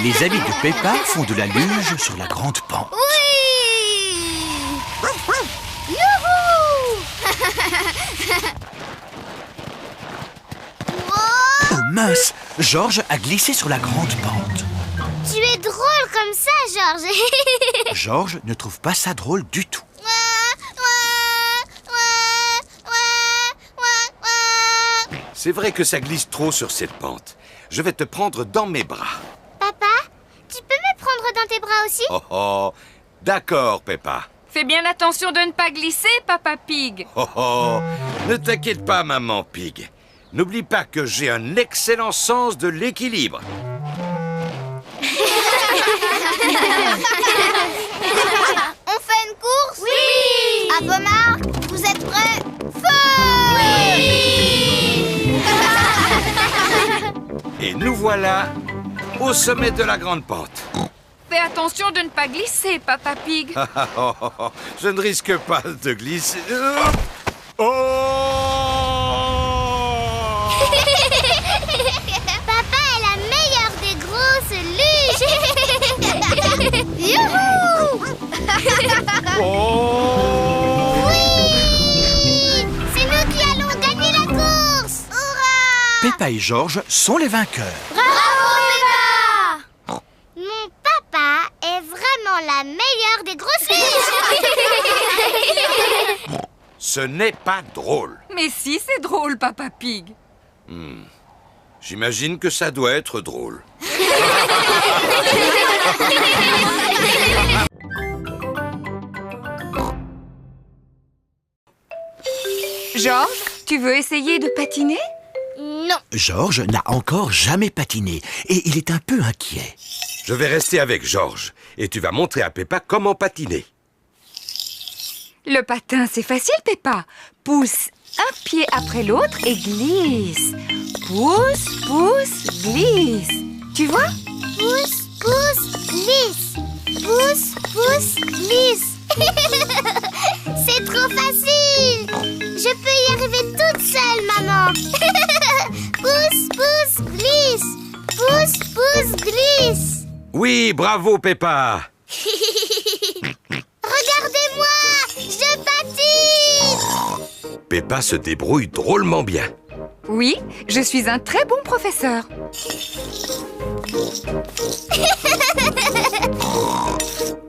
Les amis de Peppa font de la luge sur la grande pente. Oui! Youhou! Oh mince! Georges a glissé sur la grande pente. Tu es drôle comme ça, Georges. Georges ne trouve pas ça drôle du tout. C'est vrai que ça glisse trop sur cette pente. Je vais te prendre dans mes bras. Papa, tu peux me prendre dans tes bras aussi? Oh oh, d'accord, Peppa. Fais bien attention de ne pas glisser, Papa Pig. Oh oh, ne t'inquiète pas, maman Pig. N'oublie pas que j'ai un excellent sens de l'équilibre. On fait une course? Oui! À vos marques, vous êtes prêts? Feu! Oui! Et nous voilà au sommet de la grande pente. Fais attention de ne pas glisser, Papa Pig. Je ne risque pas de glisser. Oh! Papa est la meilleure des grosses luges. Youhou! Oh! Oui! C'est nous qui allons gagner la course! Hurrah! Peppa et Georges sont les vainqueurs. Bravo, Peppa! Mon papa est vraiment la meilleure des grosses luges. Ce n'est pas drôle. Mais si, c'est drôle, Papa Pig. J'imagine que ça doit être drôle. Georges, tu veux essayer de patiner? Non. Georges n'a encore jamais patiné et il est un peu inquiet. Je vais rester avec Georges et tu vas montrer à Peppa comment patiner. Le patin, c'est facile, Peppa. Pousse un pied après l'autre et glisse. Pousse, pousse, glisse. Tu vois? Pousse, pousse, glisse. Pousse, pousse, glisse. C'est trop facile. Je peux y arriver toute seule, maman. Pousse, pousse, glisse. Pousse, pousse, glisse. Oui, bravo Peppa. Regardez-moi, je patine. Peppa se débrouille drôlement bien. Oui, je suis un très bon professeur.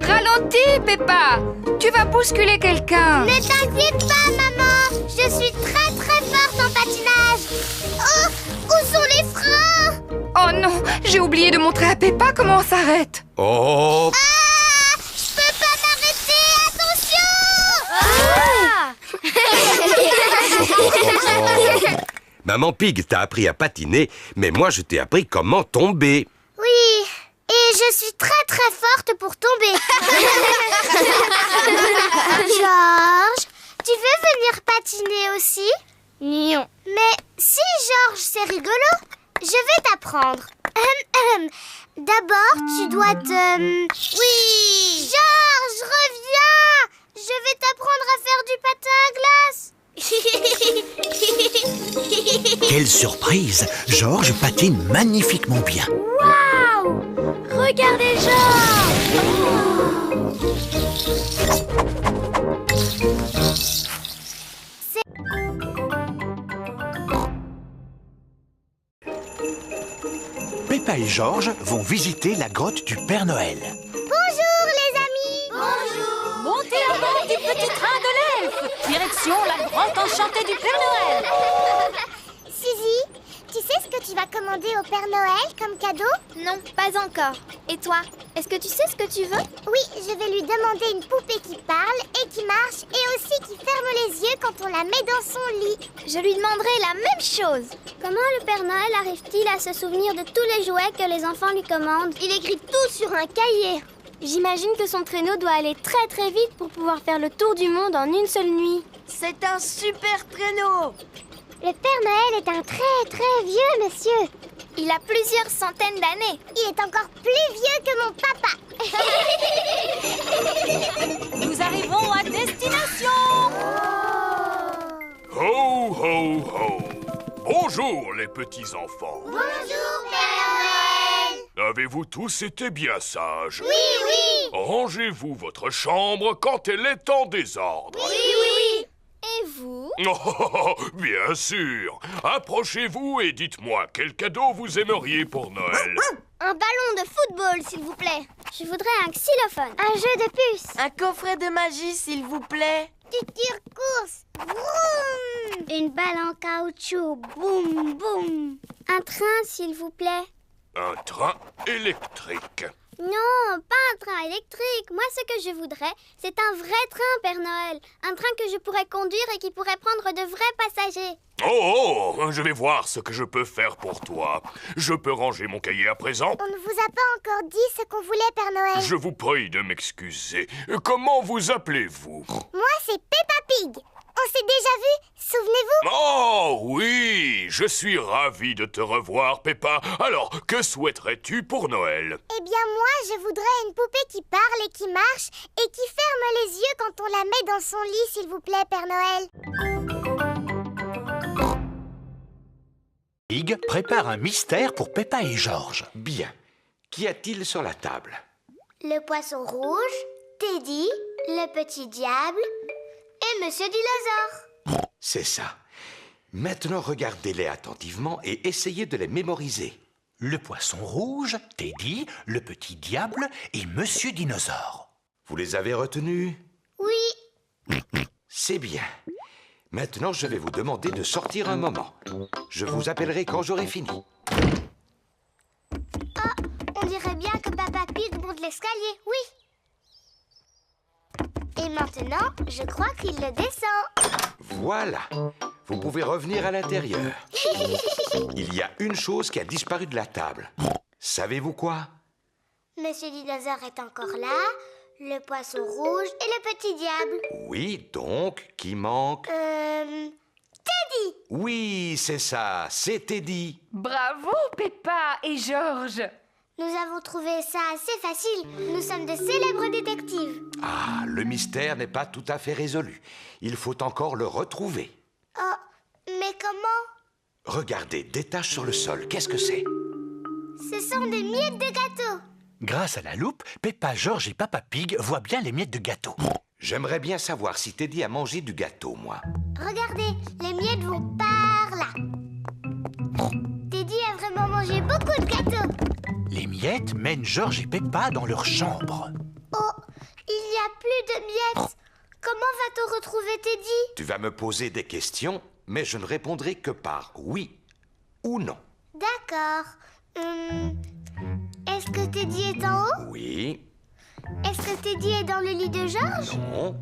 Ralentis, Peppa. Tu vas bousculer quelqu'un. Ne t'inquiète pas, maman. Je suis très très forte en patinage. Oh, où sont les freins? Oh non, j'ai oublié de montrer à Peppa comment on s'arrête. Oh, Ah, je peux pas m'arrêter. Attention. Maman Pig t'a appris à patiner, mais moi je t'ai appris comment tomber. Oui, et je suis très très forte pour tomber. Georges, tu veux venir patiner aussi? Non. Mais si, Georges, c'est rigolo. Je vais t'apprendre. D'abord, tu dois te... Oui! Georges, reviens! Je vais t'apprendre à faire du patin à glace. Quelle surprise! Georges patine magnifiquement bien. Waouh! Regardez Georges! Peppa et Georges vont visiter la grotte du Père Noël. Bonjour les amis! Bonjour! Montez à bord du petit train de l'elfe. Direction la grotte enchantée du Père Noël. Suzy, tu sais ce que tu vas commander au Père Noël comme cadeau? Non, pas encore. Et toi, est-ce que tu sais ce que tu veux? Oui, je vais lui demander une poupée qui parle et qui marche et aussi qui ferme les yeux quand on la met dans son lit. Je lui demanderai la même chose. Comment le Père Noël arrive-t-il à se souvenir de tous les jouets que les enfants lui commandent? Il écrit tout sur un cahier. J'imagine que son traîneau doit aller très très vite pour pouvoir faire le tour du monde en une seule nuit. C'est un super traîneau! Le Père Noël est un très très vieux monsieur. Il a plusieurs centaines d'années. Il est encore plus vieux que mon papa. Nous arrivons à destination. Ho, ho, ho. Bonjour les petits enfants. Bonjour, Père Noël. Avez-vous tous été bien sages? Oui, oui. Rangez-vous votre chambre quand elle est en désordre. Oui. Et vous? Oh, bien sûr. Approchez-vous et dites-moi quel cadeau vous aimeriez pour Noël. Un ballon de football, s'il vous plaît. Je voudrais un xylophone. Un jeu de puces. Un coffret de magie, s'il vous plaît. Du tire-course. Vroom. Une balle en caoutchouc. Boum, boum. Un train, s'il vous plaît. Un train électrique. Non, pas un train électrique. Moi, ce que je voudrais, c'est un vrai train, Père Noël. Un train que je pourrais conduire et qui pourrait prendre de vrais passagers. Oh, je vais voir ce que je peux faire pour toi. Je peux ranger mon cahier à présent? On ne vous a pas encore dit ce qu'on voulait, Père Noël. Je vous prie de m'excuser. Comment vous appelez-vous? Moi, c'est Peppa Pig. On s'est déjà vu, souvenez-vous? Oh oui, je suis ravi de te revoir, Peppa. Alors, que souhaiterais-tu pour Noël? Eh bien, moi, je voudrais une poupée qui parle et qui marche et qui ferme les yeux quand on la met dans son lit, s'il vous plaît, Père Noël. Pig prépare un mystère pour Peppa et Georges. Bien. Qu'y a-t-il sur la table? Le poisson rouge, Teddy, le petit diable et Monsieur Dinosaure. C'est ça. Maintenant, regardez-les attentivement et essayez de les mémoriser. Le poisson rouge, Teddy, le petit diable et Monsieur Dinosaure. Vous les avez retenus? Oui. C'est bien. Maintenant, je vais vous demander de sortir un moment. Je vous appellerai quand j'aurai fini. On dirait bien que Peppa Pig monte l'escalier, oui. Et maintenant, je crois qu'il le descend. Voilà. Vous pouvez revenir à l'intérieur. Il y a une chose qui a disparu de la table. Savez-vous quoi? Monsieur Dinosaure est encore là, le poisson rouge et le petit diable. Oui, donc, qui manque? Teddy! Oui, c'est ça, c'est Teddy. Bravo, Peppa et Georges. Nous avons trouvé ça assez facile. Nous sommes de célèbres détectives. Ah, le mystère n'est pas tout à fait résolu. Il faut encore le retrouver. Oh, mais comment? Regardez, des taches sur le sol, qu'est-ce que c'est? Ce sont des miettes de gâteau. Grâce à la loupe, Peppa, Georges et Peppa Pig voient bien les miettes de gâteau. J'aimerais bien savoir si Teddy a mangé du gâteau, moi. Regardez, les miettes vont par là. Teddy a vraiment mangé beaucoup de gâteaux. Les miettes mènent Georges et Peppa dans leur chambre. Oh, il n'y a plus de miettes. Comment va-t-on retrouver Teddy? Tu vas me poser des questions, mais je ne répondrai que par oui ou non. D'accord. Est-ce que Teddy est en haut? Oui, Est-ce que Teddy est dans le lit de Georges? non,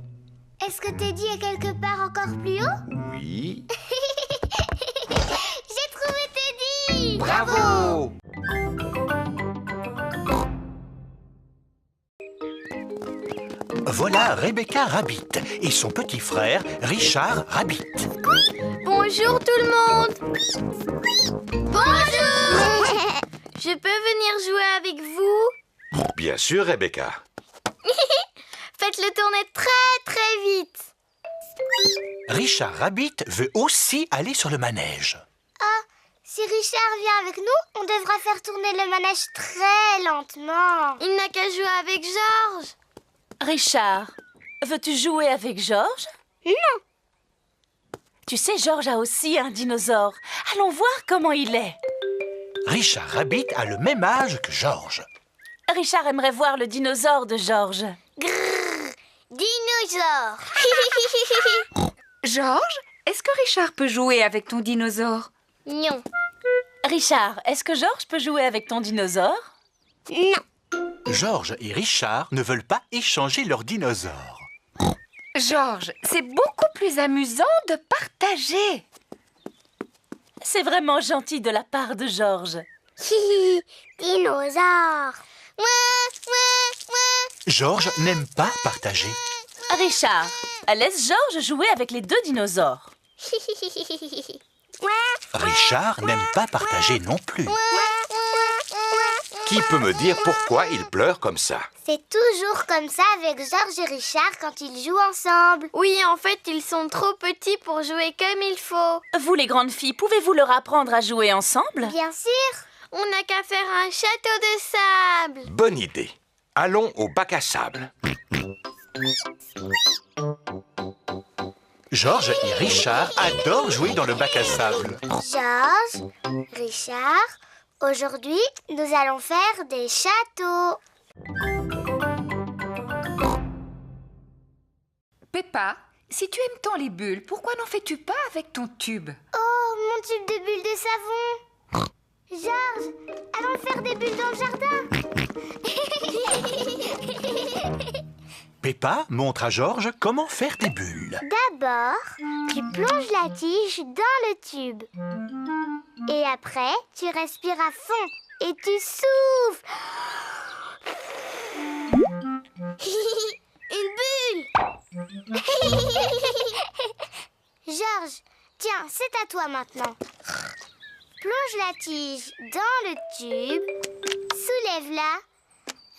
Est-ce que Teddy est quelque part encore plus haut? oui. J'ai trouvé Teddy! Bravo! Voilà Rebecca Rabbit et son petit frère Richard Rabbit. Bonjour tout le monde! Bonjour! Je peux venir jouer avec vous? Bien sûr, Rebecca. Faites-le tourner très très vite. Richard Rabbit veut aussi aller sur le manège. Ah, si Richard vient avec nous, on devra faire tourner le manège très lentement. Il n'a qu'à jouer avec Georges. Richard, veux-tu jouer avec Georges? Non. Tu sais, Georges a aussi un dinosaure. Allons voir comment il est. Richard Rabbit a le même âge que Georges. Richard aimerait voir le dinosaure de Georges. Grrr, dinosaure. Georges, est-ce que Richard peut jouer avec ton dinosaure? Non. Richard, est-ce que Georges peut jouer avec ton dinosaure? Non. Georges et Richard ne veulent pas échanger leurs dinosaures. Georges, c'est beaucoup plus amusant de partager. C'est vraiment gentil de la part de Georges. Dinosaure. Georges n'aime pas partager. Richard, laisse Georges jouer avec les deux dinosaures. Richard n'aime pas partager non plus. Qui peut me dire pourquoi il pleure comme ça? C'est toujours comme ça avec Georges et Richard quand ils jouent ensemble. Oui, en fait, ils sont trop petits pour jouer comme il faut. Vous, les grandes filles, pouvez-vous leur apprendre à jouer ensemble? Bien sûr. On n'a qu'à faire un château de sable. Bonne idée. Allons au bac à sable. Georges et Richard adorent jouer dans le bac à sable. Georges, Richard, aujourd'hui, nous allons faire des châteaux. Peppa, si tu aimes tant les bulles, pourquoi n'en fais-tu pas avec ton tube? Oh, mon tube de bulles de savon. Georges, allons faire des bulles dans le jardin. Peppa montre à Georges comment faire des bulles. D'abord, tu plonges la tige dans le tube. Et après, tu respires à fond et tu souffles. Une bulle. Georges, tiens, c'est à toi maintenant. Plonge la tige dans le tube, soulève-la,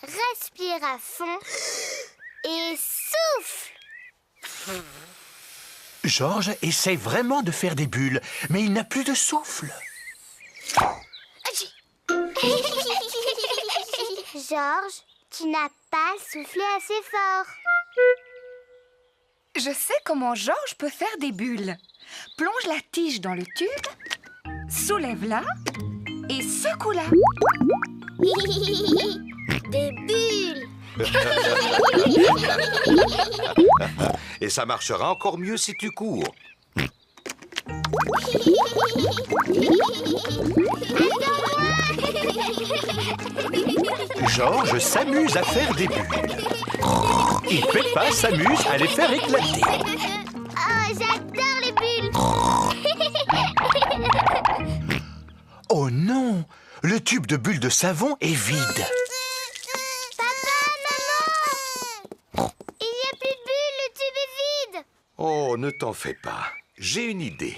respire à fond et souffle. Georges essaie vraiment de faire des bulles, mais il n'a plus de souffle. Georges, tu n'as pas soufflé assez fort. Je sais comment Georges peut faire des bulles. Plonge la tige dans le tube, soulève-la et secoue-la. Des bulles. Et ça marchera encore mieux si tu cours. Georges s'amuse à faire des bulles. Et Peppa s'amuse à les faire éclater. Oh, j'adore les bulles. Oh non! Le tube de bulles de savon est vide. Papa, maman! Il n'y a plus de bulles, le tube est vide. Oh, ne t'en fais pas. J'ai une idée.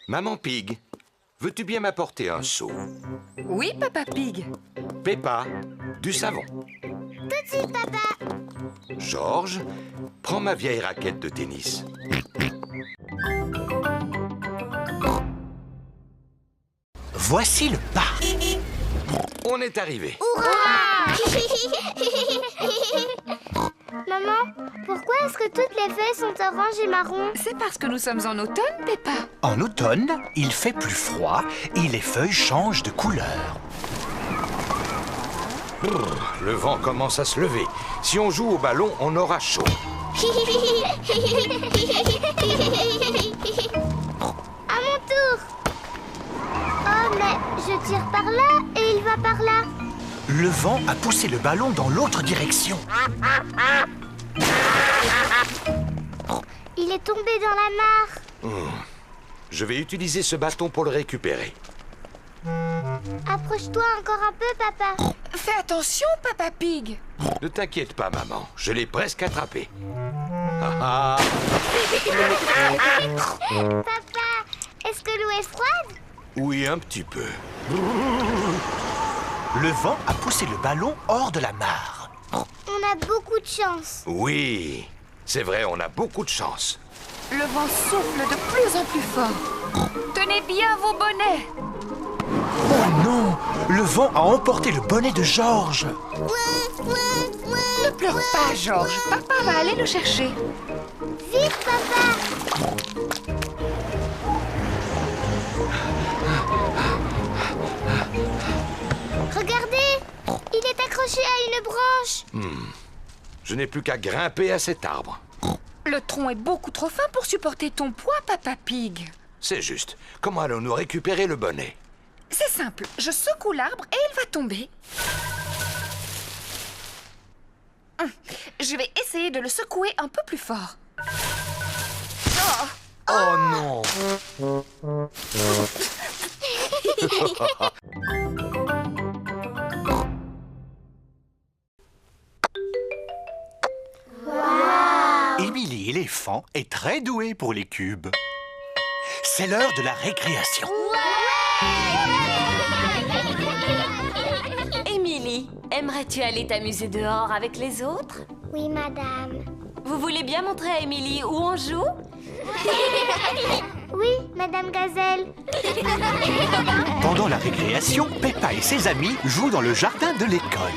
Maman Pig, veux-tu bien m'apporter un seau? Oui, Papa Pig. Peppa, du savon. Tout de suite, papa. Georges, prends ma vieille raquette de tennis. Voici le parc. On est arrivé. Maman, pourquoi est-ce que toutes les feuilles sont oranges et marron? C'est parce que nous sommes en automne, Peppa. En automne, il fait plus froid et les feuilles changent de couleur. Le vent commence à se lever. Si on joue au ballon, on aura chaud. À mon tour. Oh, mais je tire par là et il va par là. Le vent a poussé le ballon dans l'autre direction. Il est tombé dans la mare. Je vais utiliser ce bâton pour le récupérer. Approche-toi encore un peu, papa. Fais attention, Papa Pig. Ne t'inquiète pas, maman. Je l'ai presque attrapé. Ah, ah. Papa, est-ce que l'eau est froide? Oui, un petit peu. Le vent a poussé le ballon hors de la mare. On a beaucoup de chance. Oui, c'est vrai, on a beaucoup de chance. Le vent souffle de plus en plus fort. Tenez bien vos bonnets. Oh non! Le vent a emporté le bonnet de Georges. Ne pleure pas, Georges. Papa va aller le chercher. Vite, papa. Regardez, il est accroché à une branche. Je n'ai plus qu'à grimper à cet arbre. Le tronc est beaucoup trop fin pour supporter ton poids, Papa Pig. C'est juste. Comment allons-nous récupérer le bonnet? C'est simple. Je secoue l'arbre et il va tomber. Je vais essayer de le secouer un peu plus fort. Oh non! Émilie l'éléphant est très douée pour les cubes. C'est l'heure de la récréation. aimerais-tu aller t'amuser dehors avec les autres? Oui, madame. Vous voulez bien montrer à Émilie où on joue? Oui, madame Gazelle. Pendant la récréation, Peppa et ses amis jouent dans le jardin de l'école.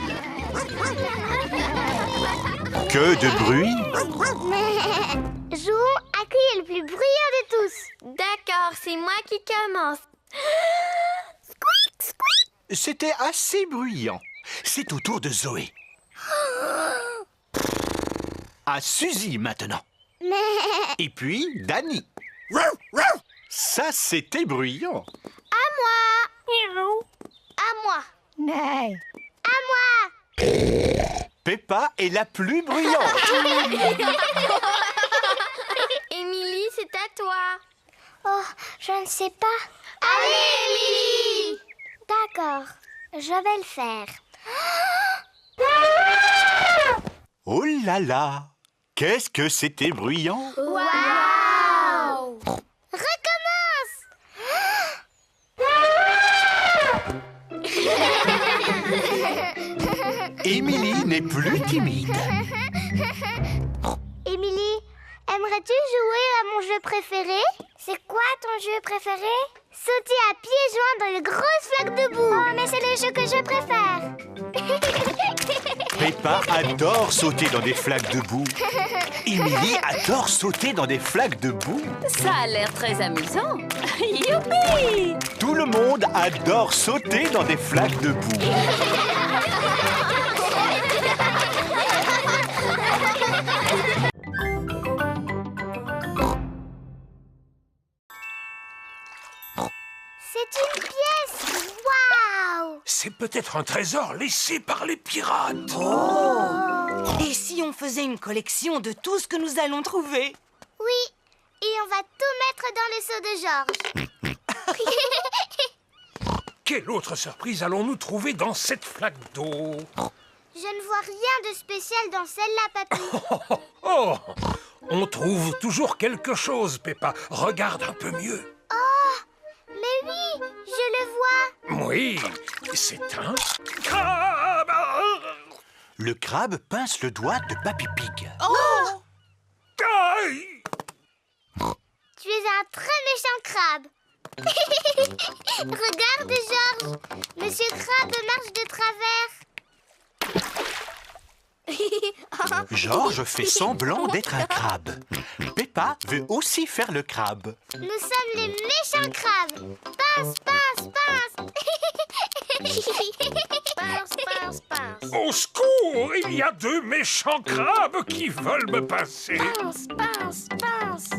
Que de bruit! Jouons à qui est le plus bruyant de tous. D'accord, c'est moi qui commence. C'était assez bruyant. C'est au tour de Zoé. À Suzy maintenant. Et puis Dani. Ça, c'était bruyant. À moi. À moi. Peppa est la plus bruyante. Émilie, c'est à toi. Oh, je ne sais pas. Allez, Émilie! D'accord, je vais le faire. Oh là là! Qu'est-ce que c'était bruyant! Waouh! Recommence! Émilie n'est plus timide. Émilie, aimerais-tu jouer à mon jeu préféré? C'est quoi ton jeu préféré? Sauter à pieds joints dans les grosses flaques de boue. Oh, mais c'est le jeu que je préfère. Peppa adore sauter dans des flaques de boue. Émilie adore sauter dans des flaques de boue. Ça a l'air très amusant. Youpi! Tout le monde adore sauter dans des flaques de boue. C'est une pièce. Waouh! C'est peut-être un trésor laissé par les pirates. Et si on faisait une collection de tout ce que nous allons trouver? Oui, et on va tout mettre dans le seau de Georges. Quelle autre surprise allons-nous trouver dans cette flaque d'eau? Je ne vois rien de spécial dans celle-là, papy. Oh, on trouve toujours quelque chose, Peppa. Regarde un peu mieux. Mais oui, je le vois. Oui, c'est un crabe. Le crabe pince le doigt de Papy Pig. Aïe! Tu es un très méchant crabe. Regarde, Georges. Monsieur Crabe marche de travers. Georges fait semblant d'être un crabe. Peppa veut aussi faire le crabe. Nous sommes les méchants crabes. Pince, pince, pince. Pince, pince, pince. Au secours! Il y a deux méchants crabes qui veulent me passer. Pince, pince, pince.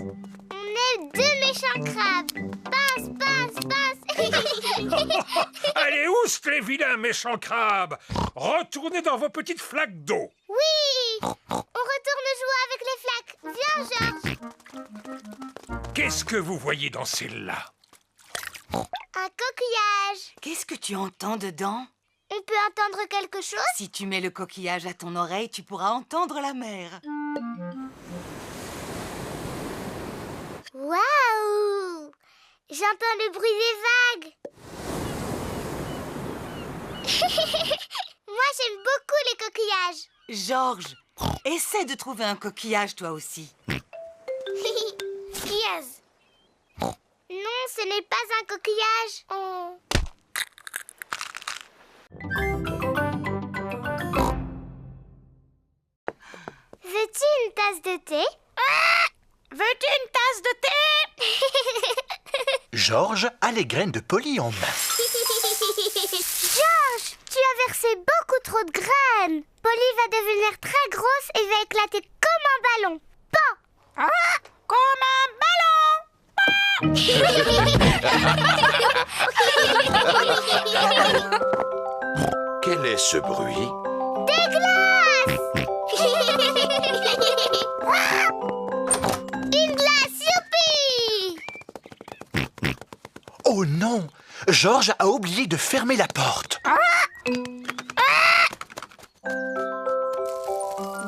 On est deux méchants crabes. Pince, pince, pince. Allez, oust les vilains méchants crabes! Retournez dans vos petites flaques d'eau. Oui, on retourne jouer avec les flaques. Viens, Georges. Qu'est-ce que vous voyez dans celle-là? Un coquillage. Qu'est-ce que tu entends dedans? On peut entendre quelque chose? Si tu mets le coquillage à ton oreille, tu pourras entendre la mer. Waouh! J'entends le bruit des vagues. Moi, j'aime beaucoup les coquillages. Georges, essaie de trouver un coquillage toi aussi. Yes. Non, ce n'est pas un coquillage. Oh. Veux-tu une tasse de thé? Veux-tu une tasse de thé? Georges a les graines de Polly en main. Georges, tu as versé beaucoup trop de graines. Polly va devenir très grosse et va éclater comme un ballon. Pan! Comme un Quel est ce bruit? Des glaces! Une glace, youpi! Oh non! Georges a oublié de fermer la porte.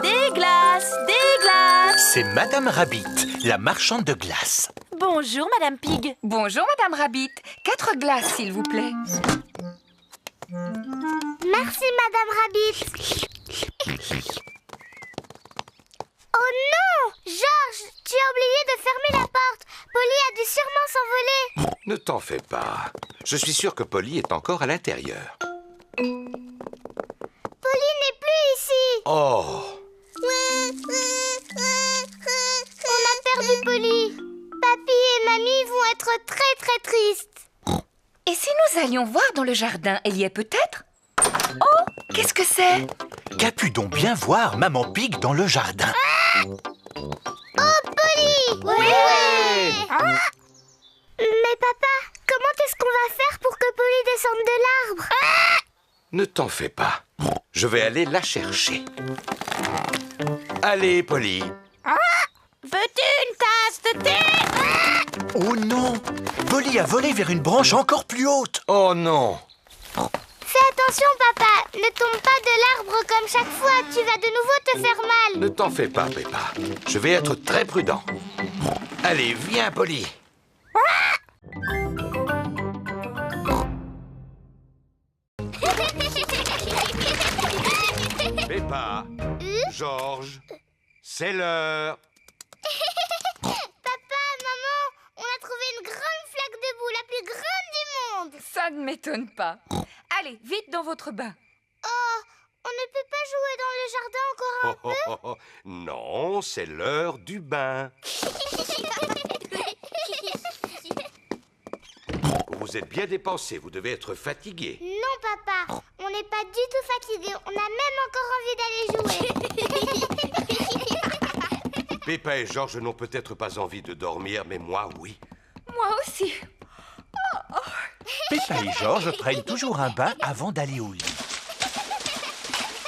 Des glaces, des glaces. C'est Madame Rabbit, la marchande de glace. Bonjour, Madame Pig. Bonjour, Madame Rabbit. 4 glaces, s'il vous plaît. Merci, Madame Rabbit. Oh non! Georges, tu as oublié de fermer la porte. Polly a dû sûrement s'envoler. Ne t'en fais pas. Je suis sûr que Polly est encore à l'intérieur. Polly n'est plus ici. Oh! On a perdu Polly. Papy et Mamie vont être très très tristes. Et si nous allions voir dans le jardin, elle y est peut-être? Oh, qu'est-ce que c'est? Qu'a-pu donc bien voir Maman Pig dans le jardin? Oh, Polly! Oui! Mais papa, comment est-ce qu'on va faire pour que Polly descende de l'arbre? Ne t'en fais pas. Je vais aller la chercher. Allez, Polly. Veux-tu une tasse de thé? Oh non! Polly a volé vers une branche encore plus haute. Oh non! Fais attention, papa. Ne tombe pas de l'arbre comme chaque fois. Tu vas de nouveau te faire mal. Ne t'en fais pas, Peppa. Je vais être très prudent. Allez, viens, Polly. Peppa, Georges, c'est l'heure. Papa, maman, on a trouvé une grande flaque de boue, la plus grande du monde. Ça ne m'étonne pas. Allez, vite dans votre bain. Oh, on ne peut pas jouer dans le jardin encore un peu? Non, c'est l'heure du bain. Vous vous êtes bien dépensé, vous devez être fatigué. Non, papa, on n'est pas du tout fatigué. On a même encore envie d'aller jouer. Peppa et Georges n'ont peut-être pas envie de dormir, mais moi, oui. Moi aussi. Peppa et Georges prennent toujours un bain avant d'aller au lit.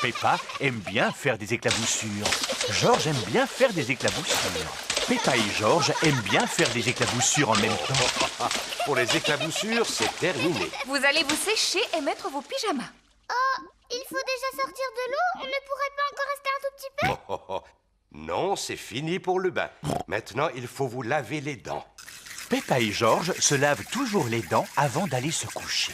Peppa aime bien faire des éclaboussures. Georges aime bien faire des éclaboussures. Peppa et Georges aiment bien faire des éclaboussures en même temps. Pour les éclaboussures, c'est terminé. Vous allez vous sécher et mettre vos pyjamas. Oh, il faut déjà sortir de l'eau. On ne pourrait pas encore rester un tout petit peu? Non, c'est fini pour le bain. Maintenant, il faut vous laver les dents. Peppa et Georges se lavent toujours les dents avant d'aller se coucher.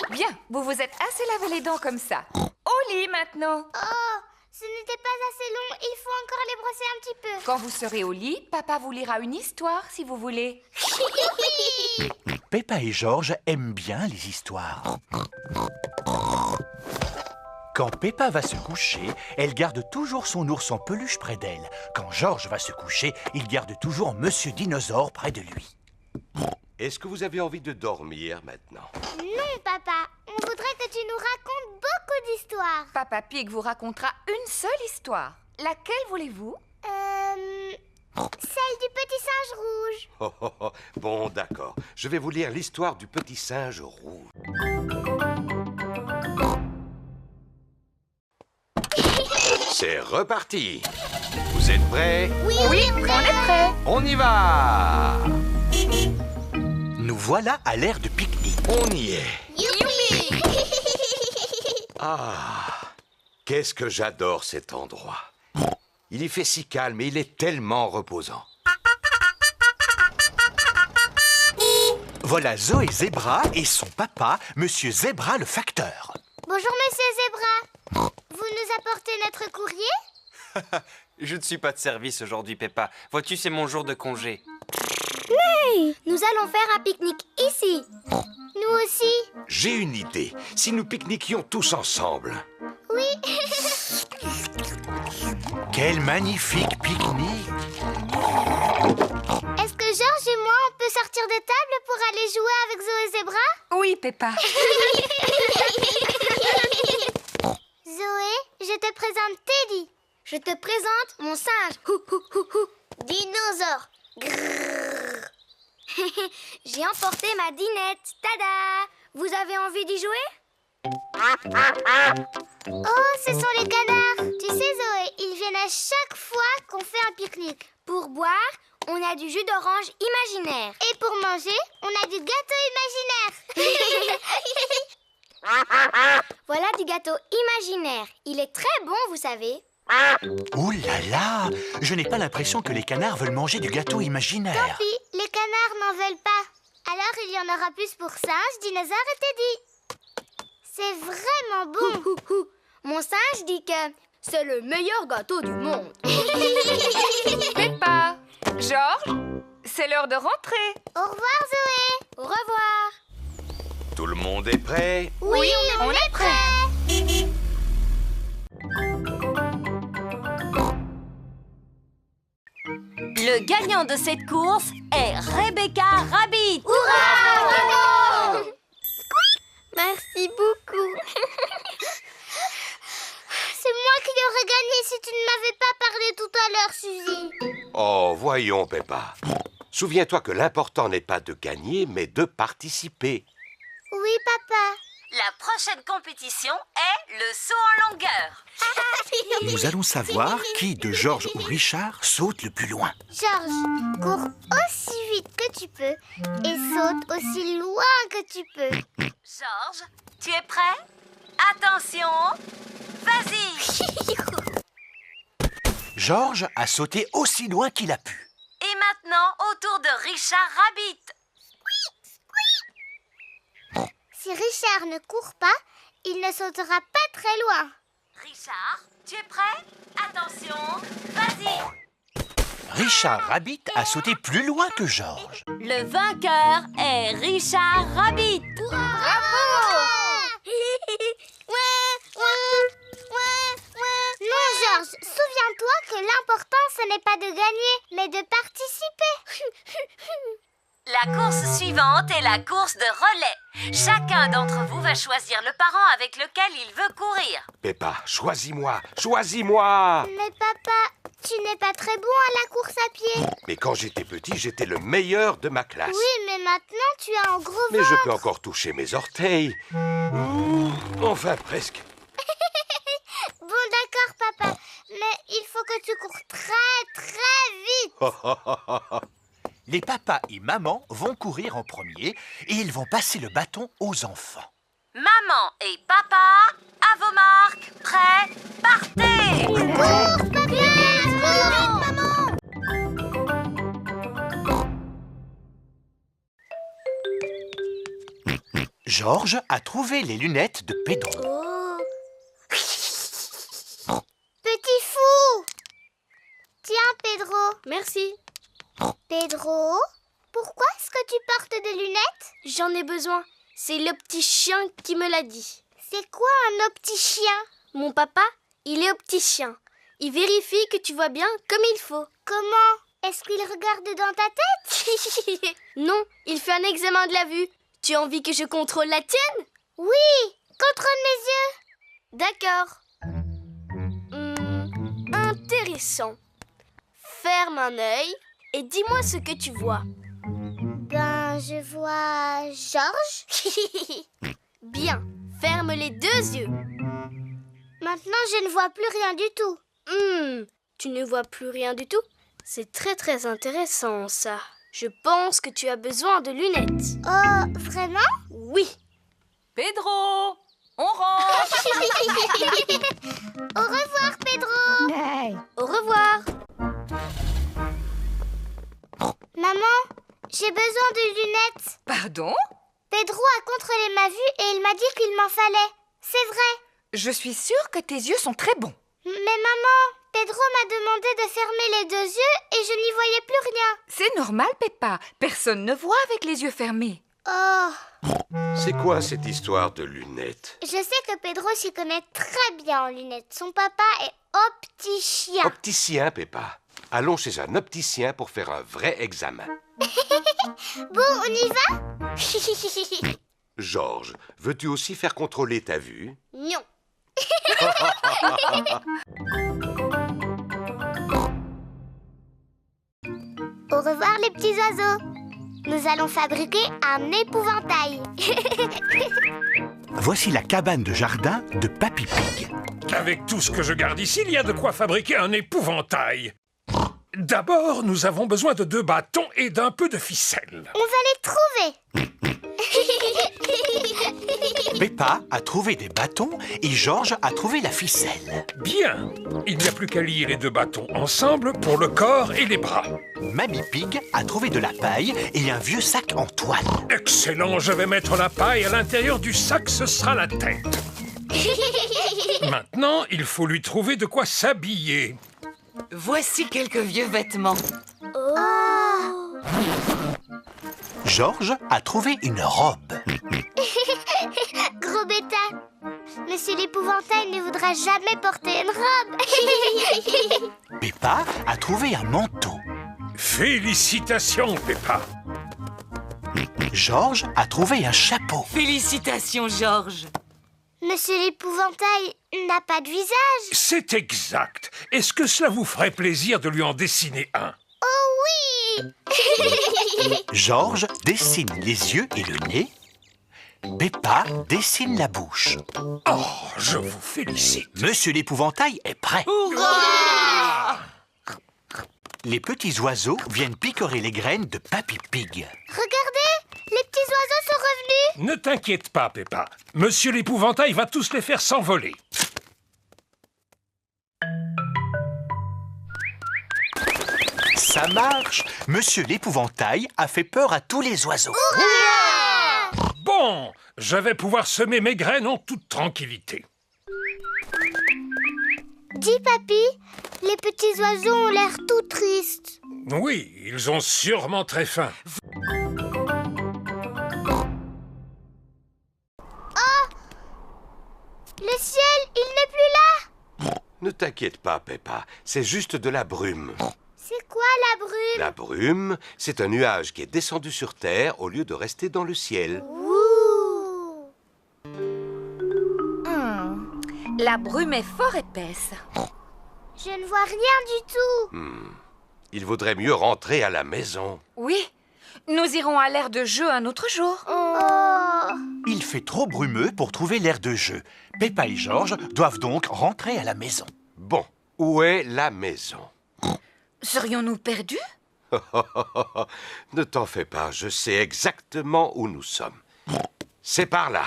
Bien, vous vous êtes assez lavé les dents comme ça. Au lit maintenant. Oh, ce n'était pas assez long. Il faut encore les brosser un petit peu. Quand vous serez au lit, papa vous lira une histoire si vous voulez. Peppa et Georges aiment bien les histoires. Quand Peppa va se coucher, elle garde toujours son ours en peluche près d'elle. Quand Georges va se coucher, il garde toujours Monsieur Dinosaure près de lui. Est-ce que vous avez envie de dormir maintenant? Non, papa. On voudrait que tu nous racontes beaucoup d'histoires. Papa Pig vous racontera une seule histoire. Laquelle voulez-vous? Celle du petit singe rouge. Bon, d'accord. Je vais vous lire l'histoire du petit singe rouge. C'est reparti. Vous êtes prêts? Oui, on est prêts. On y va. Nous voilà à l'ère de pique-nique. On y est. Youpi! Ah, qu'est-ce que j'adore cet endroit. Il y fait si calme et il est tellement reposant. Voilà Zoé Zébra et son papa, Monsieur Zébra le facteur. Bonjour, Monsieur Zébra. Vous nous apportez notre courrier? Je ne suis pas de service aujourd'hui, Peppa. Vois-tu, c'est mon jour de congé. Nous allons faire un pique-nique ici. Nous aussi. J'ai une idée. Si nous pique-niquions tous ensemble. Oui. Quel magnifique pique-nique! Est-ce que Georges et moi, on peut sortir de table pour aller jouer avec Zoé Zébra? Oui, Peppa. Zoé, je te présente Teddy. Je te présente mon singe. Dinosaure. J'ai emporté ma dinette. Tada! Vous avez envie d'y jouer? Oh, ce sont les canards. Tu sais, Zoé, ils viennent à chaque fois qu'on fait un pique-nique. Pour boire, on a du jus d'orange imaginaire. Et pour manger, on a du gâteau imaginaire. Voilà du gâteau imaginaire. Il est très bon, vous savez. Ouh là là! Je n'ai pas l'impression que les canards veulent manger du gâteau imaginaire. Tant pis, les canards n'en veulent pas. Alors il y en aura plus pour singe, dinosaure et Teddy. C'est vraiment bon. Mon singe dit que c'est le meilleur gâteau du monde. Peppa, Georges, c'est l'heure de rentrer. Au revoir Zoé. Au revoir. Tout le monde est prêt? Oui, on est prêts. Le gagnant de cette course est Rebecca Rabbit. Hurrah! Merci beaucoup. C'est moi qui aurais gagné si tu ne m'avais pas parlé tout à l'heure, Suzy. Oh, voyons, Peppa. Souviens-toi que l'important n'est pas de gagner, mais de participer. Oui, papa. La prochaine compétition est le saut en longueur. Nous allons savoir qui de Georges ou Richard saute le plus loin. Georges, cours aussi vite que tu peux et saute aussi loin que tu peux. Georges, tu es prêt? Attention, vas-y. Georges a sauté aussi loin qu'il a pu. Et maintenant, au tour de Richard Rabbit. Si Richard ne court pas, il ne sautera pas très loin. Richard, tu es prêt? Attention, vas-y. Richard Rabbit a sauté plus loin que Georges. Le vainqueur est Richard Rabbit. Non, Georges, souviens-toi que l'important, ce n'est pas de gagner, mais de participer. La course suivante est la course de relais. Chacun d'entre vous va choisir le parent avec lequel il veut courir. Peppa, choisis-moi, choisis-moi! Mais papa, tu n'es pas très bon à la course à pied. Mais quand j'étais petit, j'étais le meilleur de ma classe. Oui, mais maintenant, tu as un gros Mais ventre. je peux encore toucher mes orteils. Enfin, presque. Bon, d'accord, papa. Mais il faut que tu cours très, très vite. Les papas et maman vont courir en premier et ils vont passer le bâton aux enfants. Maman et papa, à vos marques, prêts, partez! Cours, papa! Cours, maman! Georges a trouvé les lunettes de Pedro. Oh. Petit fou! Tiens, Pedro. Merci. Pedro, pourquoi est-ce que tu portes des lunettes? J'en ai besoin. C'est le petit chien qui me l'a dit. C'est quoi un opticien? Mon papa, il est opticien. Il vérifie que tu vois bien comme il faut. Comment? Est-ce qu'il regarde dans ta tête? Non, il fait un examen de la vue. Tu as envie que je contrôle la tienne? Oui, contrôle mes yeux. D'accord. Intéressant. Ferme un œil et dis-moi ce que tu vois. Ben, je vois Georges. Bien, ferme les deux yeux. Maintenant, je ne vois plus rien du tout. Tu ne vois plus rien du tout? C'est très très intéressant ça. Je pense que tu as besoin de lunettes. Oh, vraiment? Oui. Pedro, on rentre. Au revoir, Pedro. Au revoir. Maman, j'ai besoin de lunettes. Pardon? Pedro a contrôlé ma vue et il m'a dit qu'il m'en fallait. C'est vrai. Je suis sûre que tes yeux sont très bons. Mais maman, Pedro m'a demandé de fermer les deux yeux et je n'y voyais plus rien. C'est normal, Peppa. Personne ne voit avec les yeux fermés. Oh, C'est quoi cette histoire de lunettes? je sais que Pedro s'y connaît très bien en lunettes. Son papa est opticien. Opticien, Peppa. Allons chez un opticien pour faire un vrai examen. Bon, on y va? Georges, veux-tu aussi faire contrôler ta vue? Non. Au revoir les petits oiseaux. Nous allons fabriquer un épouvantail. Voici la cabane de jardin de Papy Pig. Avec tout ce que je garde ici, il y a de quoi fabriquer un épouvantail. D'abord, nous avons besoin de 2 bâtons et d'un peu de ficelle. On va les trouver. Peppa a trouvé des bâtons et Georges a trouvé la ficelle. Bien. Il n'y a plus qu'à lier les deux bâtons ensemble pour le corps et les bras. Mamie Pig a trouvé de la paille et un vieux sac en toile. Excellent, je vais mettre la paille à l'intérieur du sac, ce sera la tête. Maintenant, il faut lui trouver de quoi s'habiller. Voici quelques vieux vêtements. Georges a trouvé une robe. Gros bêta, Monsieur l'Épouvantail ne voudra jamais porter une robe. Peppa a trouvé un manteau. Félicitations, Peppa. Georges a trouvé un chapeau. Félicitations, Georges. Monsieur l'Épouvantail n'a pas de visage. C'est exact. Est-ce que cela vous ferait plaisir de lui en dessiner un? Oh oui. Georges dessine les yeux et le nez. Peppa dessine la bouche. Oh, je vous félicite. Monsieur l'Épouvantail est prêt. Hurrah! Les petits oiseaux viennent picorer les graines de Papy Pig. Regardez, les petits oiseaux sont revenus. Ne t'inquiète pas, Peppa. Monsieur l'Épouvantail va tous les faire s'envoler. Ça marche. Monsieur l'Épouvantail a fait peur à tous les oiseaux. Bon, je vais pouvoir semer mes graines en toute tranquillité. Dis, papy, les petits oiseaux ont l'air tout tristes. Oui, ils ont sûrement très faim. Le ciel, il n'est plus là. Ne t'inquiète pas, Peppa, c'est juste de la brume. C'est quoi la brume? La brume, c'est un nuage qui est descendu sur Terre au lieu de rester dans le ciel. Ouh. La brume est fort épaisse. Je ne vois rien du tout. Il vaudrait mieux rentrer à la maison. Oui, nous irons à l'aire de jeu un autre jour. Oh. Il fait trop brumeux pour trouver l'aire de jeu. Peppa et Georges doivent donc rentrer à la maison. Bon, où est la maison? Serions-nous perdus? Ne t'en fais pas, je sais exactement où nous sommes. C'est par là.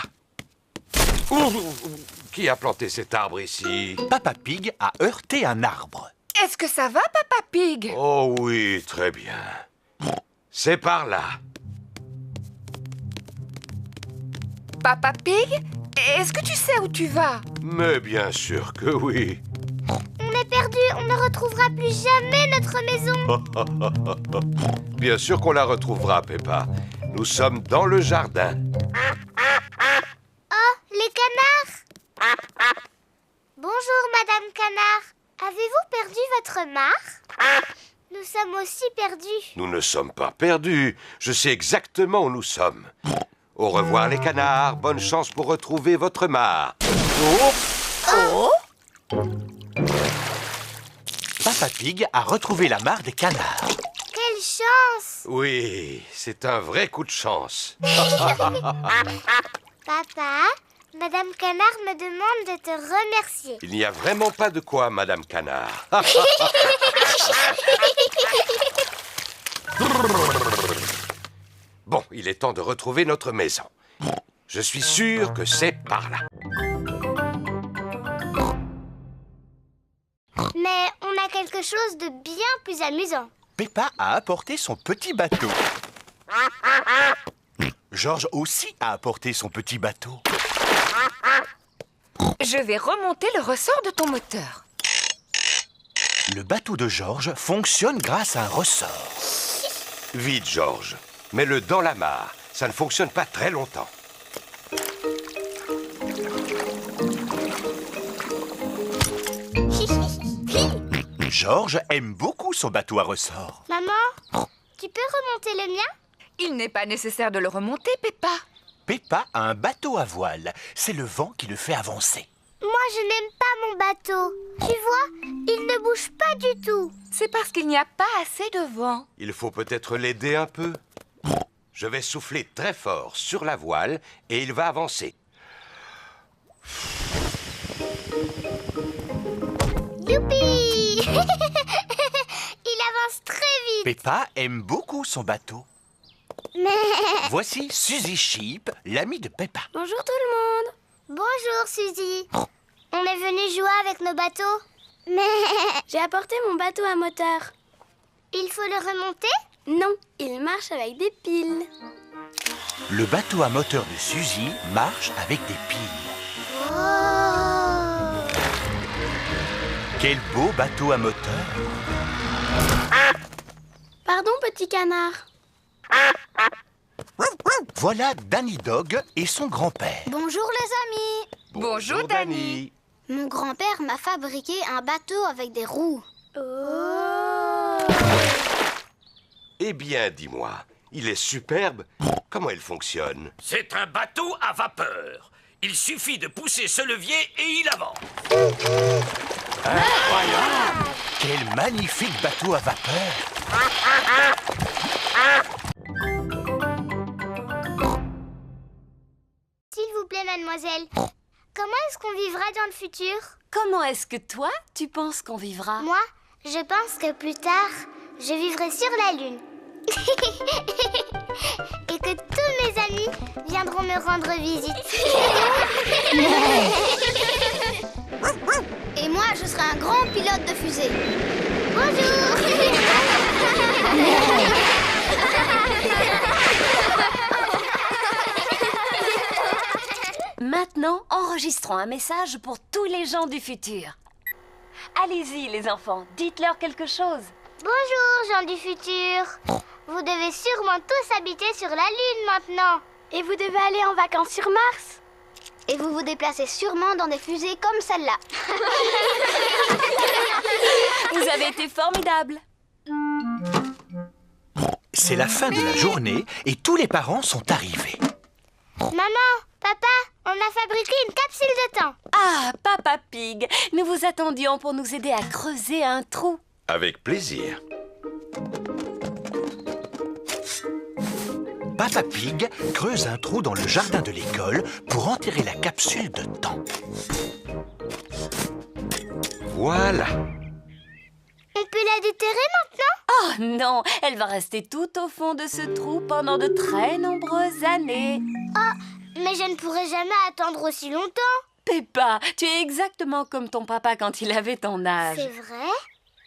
Qui a planté cet arbre ici? Papa Pig a heurté un arbre. Est-ce que ça va, Papa Pig? Oh oui, très bien. C'est par là. Papa Pig, est-ce que tu sais où tu vas? Mais bien sûr que oui. On est perdu, on ne retrouvera plus jamais notre maison. Bien sûr qu'on la retrouvera, Peppa. Nous sommes dans le jardin. Oh, les canards. Bonjour, Madame Canard. Avez-vous perdu votre mare? Nous sommes aussi perdus. Nous ne sommes pas perdus. Je sais exactement où nous sommes. Au revoir, les canards. Bonne chance pour retrouver votre mare. Oh! Papa Pig a retrouvé la mare des canards. Quelle chance! Oui, c'est un vrai coup de chance. Papa, Madame Canard me demande de te remercier. Il n'y a vraiment pas de quoi, Madame Canard. Bon, il est temps de retrouver notre maison. Je suis sûr que c'est par là. Mais on a quelque chose de bien plus amusant. Peppa a apporté son petit bateau. Georges aussi a apporté son petit bateau. Je vais remonter le ressort de ton moteur. Le bateau de Georges fonctionne grâce à un ressort. Vite, Georges. Mets-le dans la mare. Ça ne fonctionne pas très longtemps. Georges aime beaucoup son bateau à ressort. Maman, tu peux remonter le mien? Il n'est pas nécessaire de le remonter, Peppa. Peppa a un bateau à voile. C'est le vent qui le fait avancer. Moi, je n'aime pas mon bateau. Tu vois, il ne bouge pas du tout. C'est parce qu'il n'y a pas assez de vent. Il faut peut-être l'aider un peu. Je vais souffler très fort sur la voile et il va avancer. Youpi! Il avance très vite. Peppa aime beaucoup son bateau. Voici Suzy Sheep, l'amie de Peppa. Bonjour tout le monde. Bonjour, Suzy. On est venu jouer avec nos bateaux. J'ai apporté mon bateau à moteur. Il faut le remonter? Non, il marche avec des piles. Le bateau à moteur de Suzy marche avec des piles. Oh! Quel beau bateau à moteur! Pardon, petit canard. Voilà Danny Dog et son grand-père. Bonjour les amis. Bonjour, Danny. Mon grand-père m'a fabriqué un bateau avec des roues. Eh bien, dis-moi, il est superbe. Comment il fonctionne? C'est un bateau à vapeur. Il suffit de pousser ce levier et il avance. Incroyable! Quel magnifique bateau à vapeur! S'il vous plaît, mademoiselle, comment est-ce qu'on vivra dans le futur? Comment est-ce que toi, tu penses qu'on vivra? Moi, je pense que plus tard, je vivrai sur la Lune. Et que tous mes amis viendront me rendre visite. Et moi, je serai un grand pilote de fusée. Bonjour. Maintenant, enregistrons un message pour tous les gens du futur. Allez-y, les enfants, dites-leur quelque chose. Bonjour, gens du futur. Vous devez sûrement tous habiter sur la Lune maintenant. Et vous devez aller en vacances sur Mars. Et vous vous déplacez sûrement dans des fusées comme celle-là. Vous avez été formidables. C'est la fin de la journée et tous les parents sont arrivés. Maman, papa, on a fabriqué une capsule de temps. Ah, Papa Pig, nous vous attendions pour nous aider à creuser un trou. Avec plaisir. Papa Pig creuse un trou dans le jardin de l'école pour enterrer la capsule de temps. Voilà. On peut la déterrer maintenant? Oh non, elle va rester tout au fond de ce trou pendant de très nombreuses années. Oh, mais je ne pourrai jamais attendre aussi longtemps. Peppa, tu es exactement comme ton papa quand il avait ton âge. C'est vrai?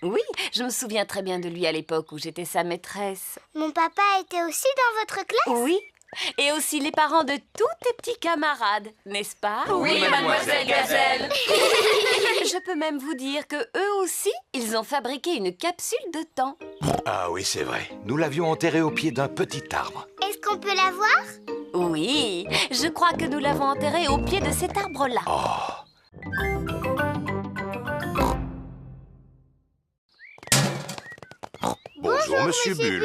Oui, je me souviens très bien de lui à l'époque où j'étais sa maîtresse. Mon papa était aussi dans votre classe? Oui, et aussi les parents de tous tes petits camarades, n'est-ce pas? Oui, mademoiselle Gazelle. Je peux même vous dire que eux aussi, ils ont fabriqué une capsule de temps. Ah oui, c'est vrai. Nous l'avions enterrée au pied d'un petit arbre. Est-ce qu'on peut la voir? Oui, je crois que nous l'avons enterrée au pied de cet arbre-là. Oh. Bonjour, Monsieur Bull.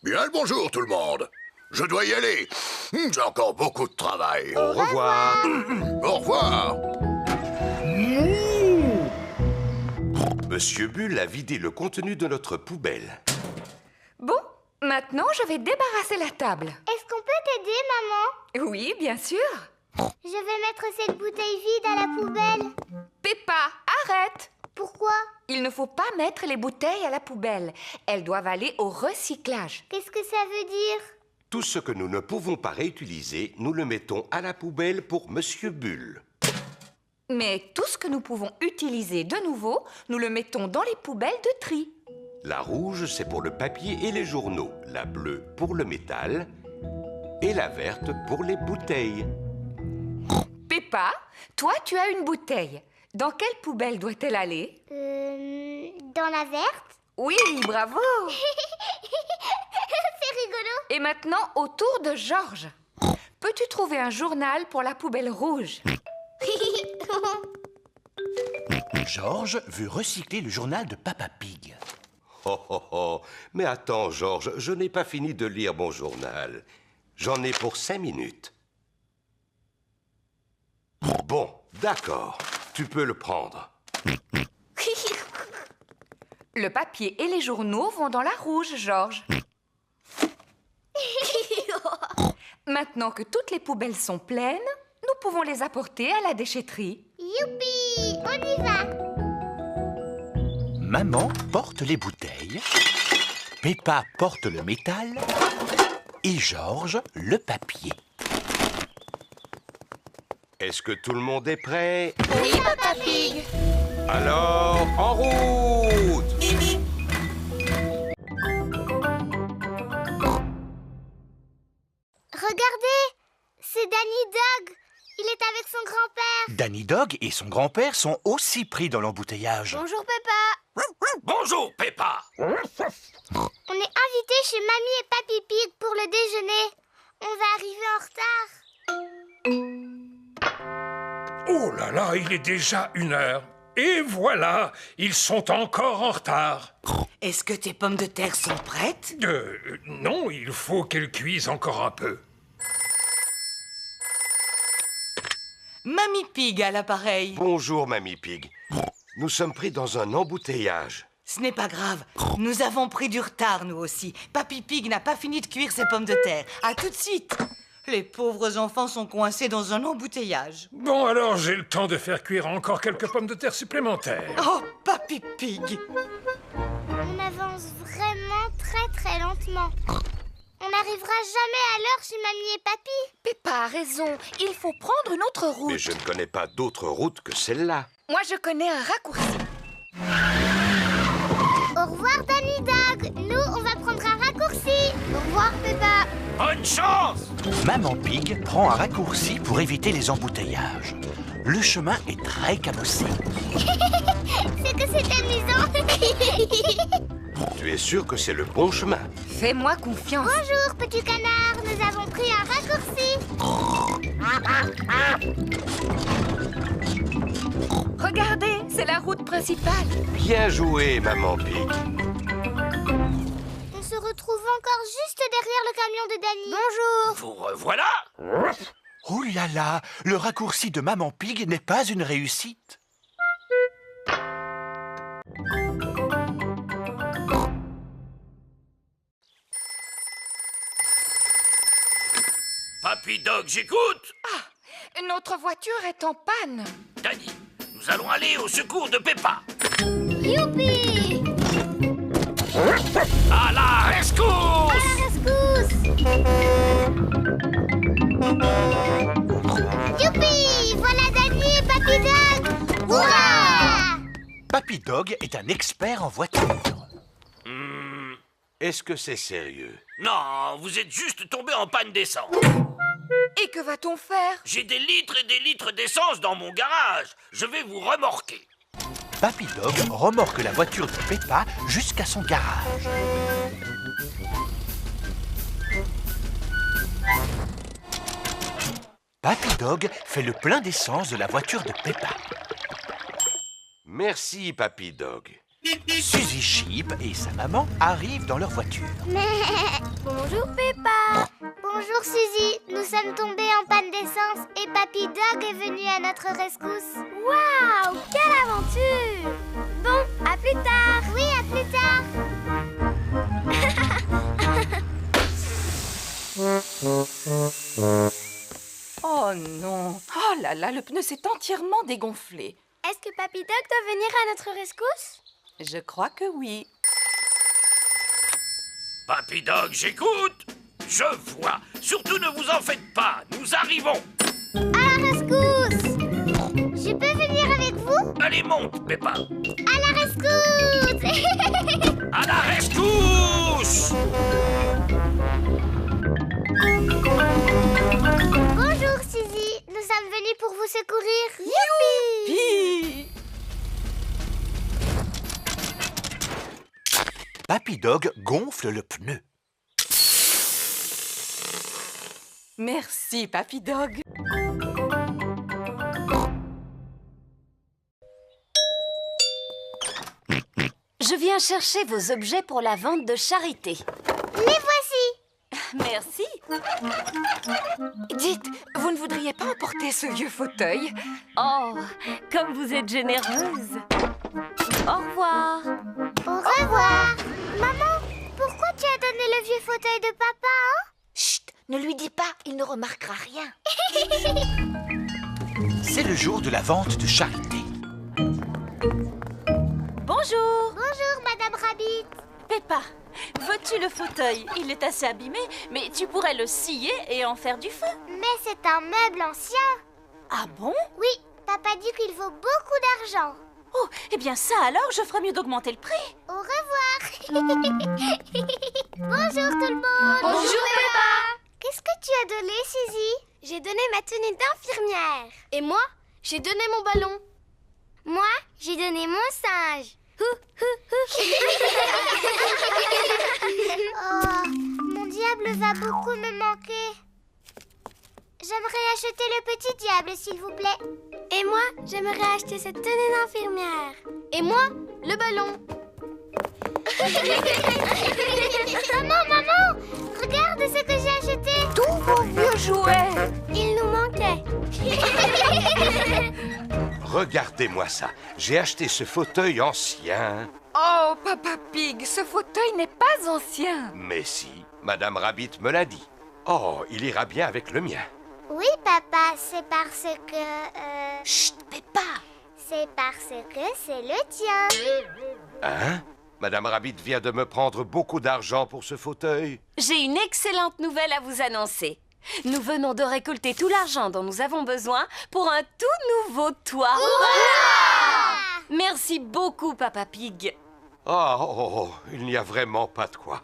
Bien le bonjour, tout le monde. Je dois y aller. J'ai encore beaucoup de travail. Au revoir. Au revoir. Monsieur Bull a vidé le contenu de notre poubelle. Bon, maintenant je vais débarrasser la table. Est-ce qu'on peut t'aider, maman? Oui, bien sûr. Je vais mettre cette bouteille vide à la poubelle. Peppa, arrête! Pourquoi? Il ne faut pas mettre les bouteilles à la poubelle. Elles doivent aller au recyclage. Qu'est-ce que ça veut dire? Tout ce que nous ne pouvons pas réutiliser, nous le mettons à la poubelle pour Monsieur Bull. Mais tout ce que nous pouvons utiliser de nouveau, nous le mettons dans les poubelles de tri. La rouge, c'est pour le papier et les journaux. La bleue pour le métal. Et la verte pour les bouteilles. Peppa, toi tu as une bouteille. Dans quelle poubelle doit-elle aller? Dans la verte? Oui, bravo! C'est rigolo. Et maintenant, au tour de Georges. Peux-tu trouver un journal pour la poubelle rouge? Georges veut recycler le journal de Papa Pig. Oh, oh, oh. Mais attends, Georges, je n'ai pas fini de lire mon journal. J'en ai pour 5 minutes. Bon, d'accord. Tu peux le prendre. Le papier et les journaux vont dans la rouge, Georges. Maintenant que toutes les poubelles sont pleines, nous pouvons les apporter à la déchetterie. Youpi! On y va! Maman porte les bouteilles Peppa porte le métal et Georges le papier. Est-ce que tout le monde est prêt? Oui, Papa Pig. Alors, en route! Regardez, c'est Danny Dog. Il est avec son grand-père. Danny Dog et son grand-père sont aussi pris dans l'embouteillage. Bonjour, Peppa. Bonjour, Peppa. On est invités chez Mamie et Papy Pig pour le déjeuner. On va arriver en retard. Oh là là, il est déjà 1h. Et voilà, ils sont encore en retard. Est-ce que tes pommes de terre sont prêtes? Non, il faut qu'elles cuisent encore un peu. Mamie Pig à l'appareil. Bonjour, Mamie Pig. Nous sommes pris dans un embouteillage. Ce n'est pas grave. Nous avons pris du retard, nous aussi. Papy Pig n'a pas fini de cuire ses pommes de terre. À tout de suite. Les pauvres enfants sont coincés dans un embouteillage. Bon, alors j'ai le temps de faire cuire encore quelques pommes de terre supplémentaires. Oh, Papy Pig! On avance vraiment très lentement. On n'arrivera jamais à l'heure chez Mamie et Papy. Peppa a raison, il faut prendre une autre route. Mais je ne connais pas d'autre route que celle-là. Moi, je connais un raccourci. Au revoir, Danny Dog. Nous, on va prendre un raccourci. Au revoir, Peppa. Bonne chance! Maman Pig prend un raccourci pour éviter les embouteillages. Le chemin est très cabossé. C'est que c'est amusant. Tu es sûr que c'est le bon chemin? Fais-moi confiance. Bonjour, petit canard. Nous avons pris un raccourci. Regardez, c'est la route principale. Bien joué, Maman Pig. On se retrouve encore juste derrière le camion de Danny. Bonjour. Vous revoilà? Oh là là, le raccourci de Maman Pig n'est pas une réussite. Papy Dog, j'écoute. Notre voiture est en panne. Danny, nous allons aller au secours de Peppa. Youpi! À la rescousse! À la rescousse! Youpi! Voilà Danny et Papy Dog! Hurrah! Papy Dog est un expert en voiture. Est-ce que c'est sérieux? Non, vous êtes juste tombé en panne d'essence. Et que va-t-on faire? J'ai des litres et des litres d'essence dans mon garage. Je vais vous remorquer. Papy Dog remorque la voiture de Peppa jusqu'à son garage. Papy Dog fait le plein d'essence de la voiture de Peppa. Merci, Papy Dog. Suzy Sheep et sa maman arrivent dans leur voiture. Bonjour Peppa. Bonjour Suzy. Nous sommes tombés en panne d'essence et Papy Dog est venu à notre rescousse. Waouh, quelle aventure! Bon, à plus tard. Oui, à plus tard. Oh non! Oh là là, le pneu s'est entièrement dégonflé. Est-ce que Papy Dog doit venir à notre rescousse? Je crois que oui. Papy Dog, j'écoute. Je vois. Surtout ne vous en faites pas. Nous arrivons. À la rescousse! Je peux venir avec vous? Allez, monte, Peppa. À la rescousse! À la rescousse! Bonjour Suzy. Nous sommes venus pour vous secourir. Youpi! Papy Dog gonfle le pneu. Merci, Papy Dog. Je viens chercher vos objets pour la vente de charité. Les voici. Merci. Dites, vous ne voudriez pas emporter ce vieux fauteuil? Oh, comme vous êtes généreuse. Au revoir. Au revoir. Maman, pourquoi tu as donné le vieux fauteuil de papa, hein? Chut, ne lui dis pas, il ne remarquera rien. C'est le jour de la vente de charité. Bonjour. Bonjour, Madame Rabbit. Peppa, veux-tu le fauteuil? Il est assez abîmé, mais tu pourrais le scier et en faire du feu. Mais c'est un meuble ancien. Ah bon? Oui, papa dit qu'il vaut beaucoup d'argent. Oh, eh bien ça alors, je ferais mieux d'augmenter le prix. Au revoir. Bonjour tout le monde. Bonjour, Peppa. Qu'est-ce que tu as donné, Suzy? J'ai donné ma tenue d'infirmière. Et moi, j'ai donné mon ballon. Moi, j'ai donné mon singe. Oh, mon diable va beaucoup me manquer. J'aimerais acheter le petit diable, s'il vous plaît. Et moi, j'aimerais acheter cette tenue d'infirmière. Et moi, le ballon. Maman, regarde ce que j'ai acheté. Tous vos vieux jouets. Il nous manquait. Regardez-moi ça. J'ai acheté ce fauteuil ancien. Oh, Papa Pig, ce fauteuil n'est pas ancien. Mais si, Madame Rabbit me l'a dit. Oh, il ira bien avec le mien. Oui, papa, c'est parce que... Chut, Peppa. C'est parce que c'est le tien. Hein? Madame Rabbit vient de me prendre beaucoup d'argent pour ce fauteuil. J'ai une excellente nouvelle à vous annoncer. Nous venons de récolter tout l'argent dont nous avons besoin pour un tout nouveau toit. Merci beaucoup, Papa Pig. Oh, il n'y a vraiment pas de quoi.